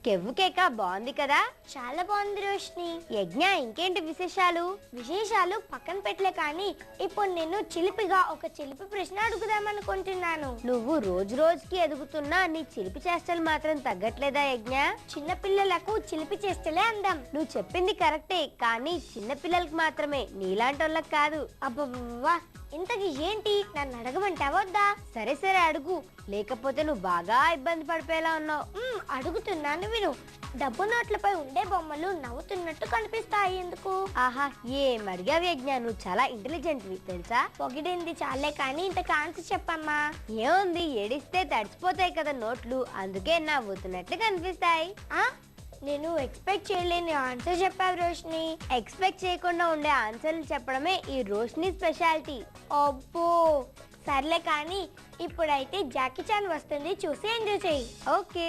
కెవ్వు కేక బాగుంది కదా? చాలా బాగుంది రోషిని. యజ్ఞ, ఇంకేంటి విశేషాలు? విశేషాలు పక్కన పెట్టలే కానీ ఇప్పుడు నేను చిలిపిగా ఒక చిలిపి ప్రశ్న అడుగుదామనుకుంటున్నాను. నువ్వు రోజు రోజుకి ఎదుగుతున్నా నీ చిలిపి చేష్టలు మాత్రం తగ్గట్లేదా యజ్ఞ? చిన్నపిల్లలకు చిలిపి చేస్తలే అందం. నువ్వు చెప్పింది కరెక్టే, కానీ చిన్న పిల్లలకి మాత్రమే, నీలాంటి వాళ్ళకి కాదు. అబ్బబ్బా, ఇంతకి ఏంటి? నన్ను అడగమంటావా వద్దా? సరే సరే అడుగు, లేకపోతే నువ్వు బాగా ఇబ్బంది పడిపోయేలా ఉన్నావు. అడుగుతున్నాను విను. డబ్బు నోట్లపై ఉండే బొమ్మలు నవ్వుతున్నట్టు కనిపిస్తాయి ఎందుకు? ఆహా, ఏం అడిగావు యజ్ఞ, నువ్వు చాలా ఇంటెలిజెంట్వి తెలుసా? పొగిడింది చాలే కానీ ఇంత ఆన్సర్ చెప్పమ్మా. ఏముంది, ఏడిస్తే తడిచిపోతాయి కదా నోట్లు, అందుకే నవ్వుతున్నట్లు కనిపిస్తాయి. నేను ఎక్స్పెక్ట్ చేయలేని ఆన్సర్ చెప్పావు రోషిని. ఎక్స్పెక్ట్ చేయకుండా ఉండే ఆన్సర్లు చెప్పడమే ఈ రోషిని స్పెషాలిటీ. అబ్బో, సర్లే కానీ ఇప్పుడైతే జాకీ చాన్ వస్తుంది, చూసి ఎంజాయ్ చెయ్యి. ఓకే.